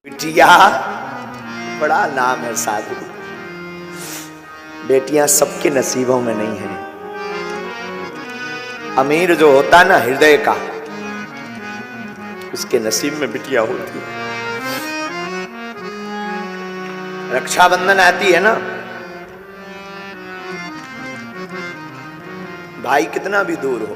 बिटिया बड़ा नाम है साधु। बेटियां सबके नसीबों में नहीं है। अमीर जो होता ना हृदय का, उसके नसीब में बिटिया होती है। रक्षाबंधन आती है ना, भाई कितना भी दूर हो,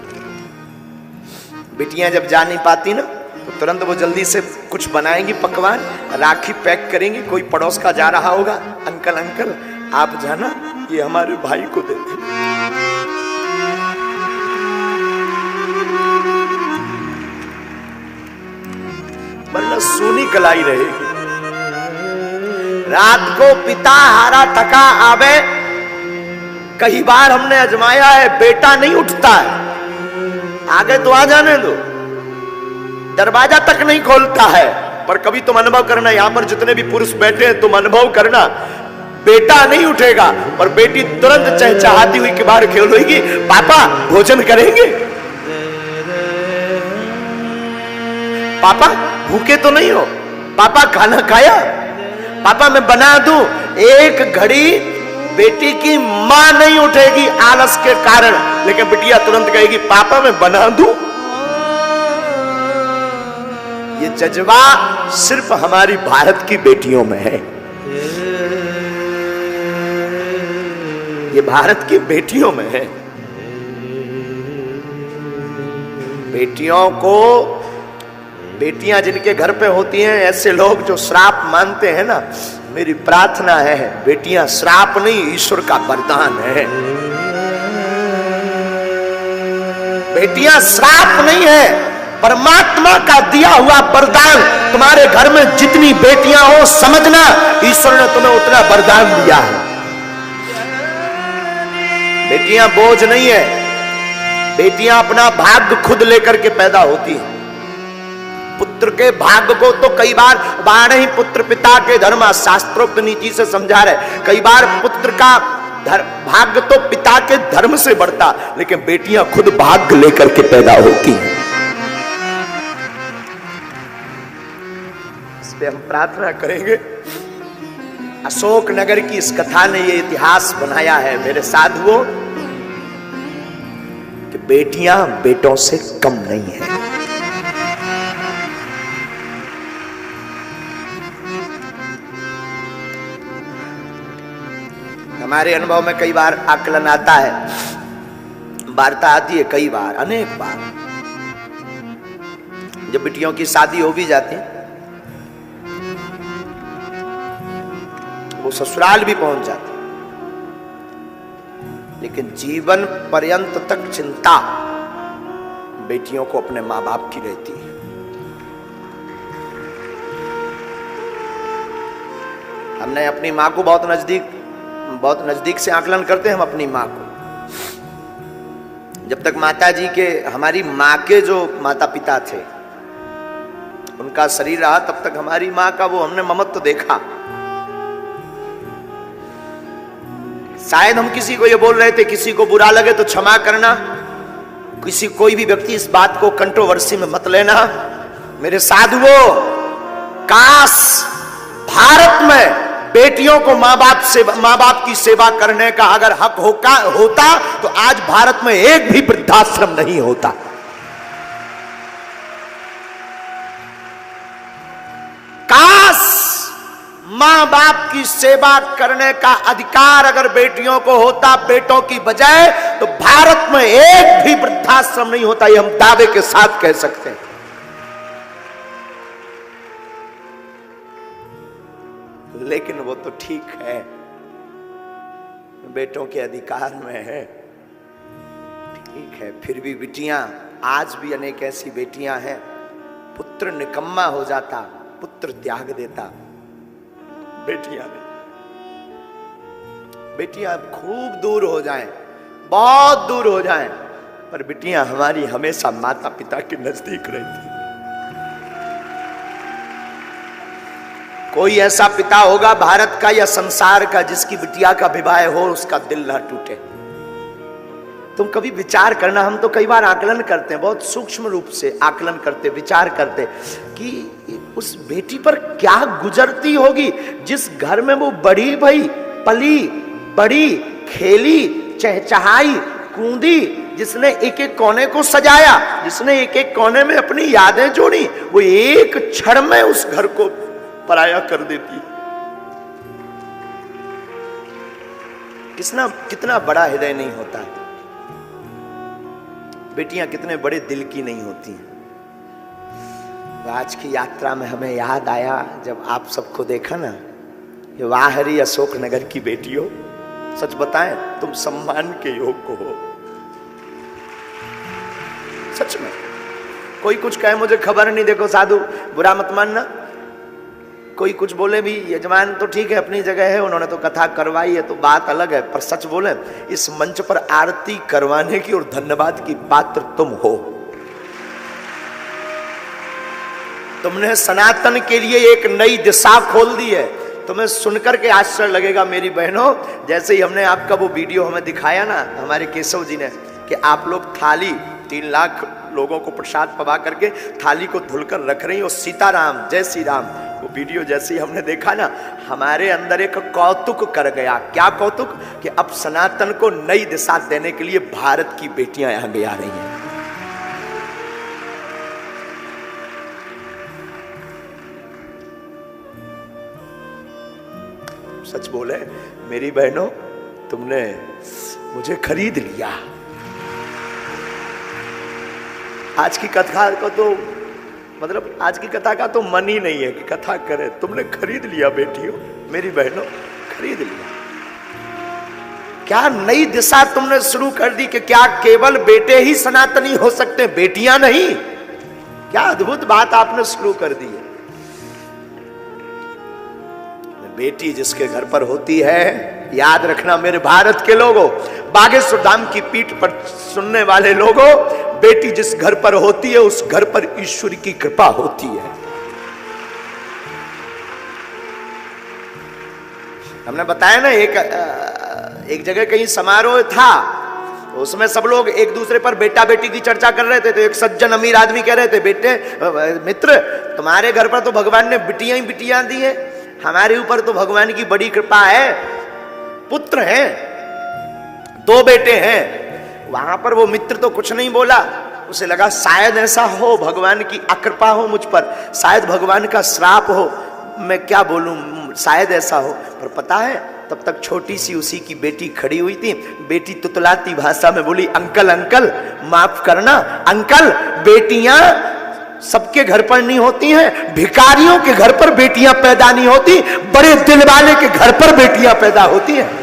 बिटियां जब जा नहीं पाती ना तो तुरंत वो जल्दी से कुछ बनाएंगी पकवान, राखी पैक करेंगी। कोई पड़ोस का जा रहा होगा, अंकल अंकल आप जाना ये हमारे भाई को दे दे। वरना सोनी कलाई रहेगी। रात को पिता हारा थका आवे, कई बार हमने आजमाया है, बेटा नहीं उठता है। आगे तो आ जाने दो, दरवाजा तक नहीं खोलता है। पर कभी तुम अनुभव करना, यहां पर जितने भी पुरुष बैठे हैं तुम अनुभव करना, बेटा नहीं उठेगा पर बेटी तुरंत चहचहाती हुई के बाहर खेलेगी, पापा भोजन करेंगे, पापा भूखे तो नहीं हो, पापा खाना खाया, पापा मैं बना दूं। एक घड़ी बेटी की मां नहीं उठेगी आलस के कारण, लेकिन बिटिया तुरंत कहेगी पापा मैं बना दूं। ये जज्बा सिर्फ हमारी भारत की बेटियों में है। ये भारत की बेटियों में है। बेटियों को, बेटियां जिनके घर पे होती हैं, ऐसे लोग जो श्राप मानते हैं ना, मेरी प्रार्थना है बेटियां श्राप नहीं, ईश्वर का वरदान है। बेटियां श्राप नहीं है, परमात्मा का दिया हुआ वरदान। तुम्हारे घर में जितनी बेटियां हो, समझना ईश्वर ने तुम्हें उतना वरदान दिया है। बेटियां बोझ नहीं है, बेटियां अपना भाग्य खुद लेकर के पैदा होती हैं। पुत्र के भाग्य को तो कई बार 12 ही पुत्र पिता के धर्म शास्त्रोक्त नीति से समझा रहे। कई बार पुत्र का भाग्य तो पिता के धर्म से बढ़ता, लेकिन बेटियां खुद भाग्य लेकर के पैदा होती हैं। इस पे हम प्रार्थना करेंगे। अशोक नगर की इस कथा ने ये इतिहास बनाया है मेरे साधुओं, कि बेटियां बेटों से कम नहीं है। हमारे अनुभव में कई बार आकलन आता है, वार्ता आती है, कई बार, अनेक बार, जब बेटियों की शादी हो भी जाती है, वो ससुराल भी पहुंच जाती, लेकिन जीवन पर्यंत तक चिंता बेटियों को अपने मां बाप की रहती है। हमने अपनी मां को बहुत नजदीक से आकलन करते हैं हम अपनी मां को। जब तक माता जी के, हमारी मां के जो माता पिता थे, उनका शरीर रहा, तब तक हमारी मां का वो हमने ममत्व देखा। शायद हम किसी को ये बोल रहे थे, किसी को बुरा लगे तो क्षमा करना, कोई भी व्यक्ति इस बात को कंट्रोवर्सी में मत लेना। मेरे साधुओं, काश भारत में बेटियों को मां बाप की सेवा करने का अगर हक होता तो आज भारत में एक भी वृद्धाश्रम नहीं होता। काश मां बाप की सेवा करने का अधिकार अगर बेटियों को होता बेटों की बजाय, तो भारत में एक भी वृद्धाश्रम नहीं होता। ये हम दावे के साथ कह सकते हैं। लेकिन वो तो ठीक है, बेटों के अधिकार में है, ठीक है, फिर भी बेटियां, आज भी अनेक ऐसी बेटियां हैं, पुत्र निकम्मा हो जाता, पुत्र त्याग देता, बेटियां नहीं। बेटियां खूब दूर हो जाएं, बहुत दूर हो जाएं, पर बेटियां हमारी हमेशा माता पिता के नजदीक रहती। कोई ऐसा पिता होगा भारत का या संसार का जिसकी बिटिया का विवाह हो उसका दिल ना टूटे। तुम कभी विचार करना, हम तो कई बार आकलन करते हैं, बहुत सूक्ष्म रूप से आकलन करते, विचार करते कि उस बेटी पर क्या गुजरती होगी, जिस घर में वो बड़ी भई, पली बड़ी, खेली, चहचहाई, कूदी, जिसने एक एक कोने को सजाया, जिसने एक एक कोने में अपनी यादें जोड़ी, वो एक क्षण में उस घर को पराया कर देती। कितना बड़ा हृदय नहीं होता है। बेटियां कितने बड़े दिल की नहीं होती हैं। आज की यात्रा में हमें याद आया जब आप सबको देखा ना, ये वाह हरी अशोक नगर की बेटियों, सच बताएं तुम सम्मान के योग्य हो। सच में कोई कुछ कहे मुझे खबर नहीं, देखो साधु बुरा मत मानना, कोई कुछ बोले भी, यजमान तो ठीक है अपनी जगह है, उन्होंने तो कथा करवाई है तो बात अलग है, पर सच बोले इस मंच पर आरती करवाने की और धन्यवाद की पात्र तुम हो। तुमने सनातन के लिए एक नई दिशा खोल दी है। तुम्हें सुनकर के आश्चर्य लगेगा मेरी बहनों, जैसे ही हमने आपका वो वीडियो हमें दिखाया ना हमारे केशव जी ने, कि आप लोग थाली 3 लाख लोगों को प्रसाद पवा करके थाली को धुलकर रख रही हो, सीताराम जय श्री राम, वो वीडियो जैसे ही हमने देखा ना, हमारे अंदर एक कौतुक कर गया। क्या कौतुक? कि अब सनातन को नई दिशा देने के लिए भारत की बेटियां आगे आ रही हैं। सच बोले मेरी बहनों, तुमने मुझे खरीद लिया। आज की कथा को तो मतलब आज की कथा का तो मन ही नहीं है कि कथा करे, तुमने खरीद लिया बेटियों, मेरी बहनों खरीद लिया। क्या नई दिशा तुमने शुरू कर दी कि क्या केवल बेटे ही सनातनी हो सकते, बेटियां नहीं? क्या अद्भुत बात आपने शुरू कर दी है। बेटी जिसके घर पर होती है, याद रखना मेरे भारत के लोगों, बागेश्वर धाम की पीठ पर सुनने वाले लोगों, बेटी जिस घर पर होती है उस घर पर ईश्वर की कृपा होती है। हमने बताया ना एक जगह कहीं समारोह था, तो उसमें सब लोग एक दूसरे पर बेटा बेटी की चर्चा कर रहे थे। तो एक सज्जन अमीर आदमी कह रहे थे, बेटे मित्र तुम्हारे घर पर तो भगवान ने बिटियां ही बिटियां दी है, हमारे ऊपर तो भगवान की बड़ी कृपा है, पुत्र हैं, 2 बेटे हैं। वहां पर वो मित्र तो कुछ नहीं बोला, उसे लगा शायद ऐसा हो भगवान की अकृपा हो मुझ पर, शायद भगवान का श्राप हो, मैं क्या बोलूं, शायद ऐसा हो। पर पता है तब तक छोटी सी उसी की बेटी खड़ी हुई थी। बेटी तुतलाती भाषा में बोली, अंकल अंकल माफ करना अंकल, बेटियां सबके घर पर नहीं होती हैं, भिखारियों के घर पर बेटियां पैदा नहीं होती, बड़े दिल वाले के घर पर बेटियां पैदा होती हैं।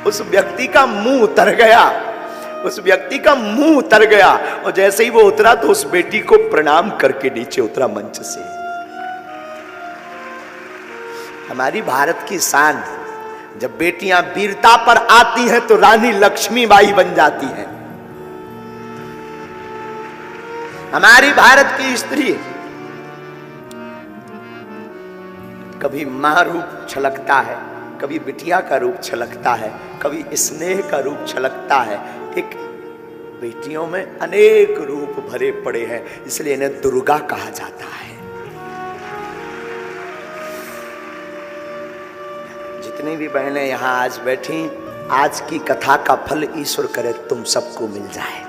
उस व्यक्ति का मुंह उतर गया, उस व्यक्ति का मुंह उतर गया, और जैसे ही वो उतरा तो उस बेटी को प्रणाम करके नीचे उतरा मंच से। हमारी भारत की शान, जब बेटियां वीरता पर आती हैं तो रानी लक्ष्मीबाई बन जाती हैं। हमारी भारत की स्त्री कभी मां रूप छलकता है, कभी बिटिया का रूप छलकता है, कभी स्नेह का रूप छलकता है। एक बेटियों में अनेक रूप भरे पड़े हैं, इसलिए इन्हें दुर्गा कहा जाता है। जितनी भी बहनें यहां आज बैठी, आज की कथा का फल ईश्वर करे तुम सबको मिल जाए।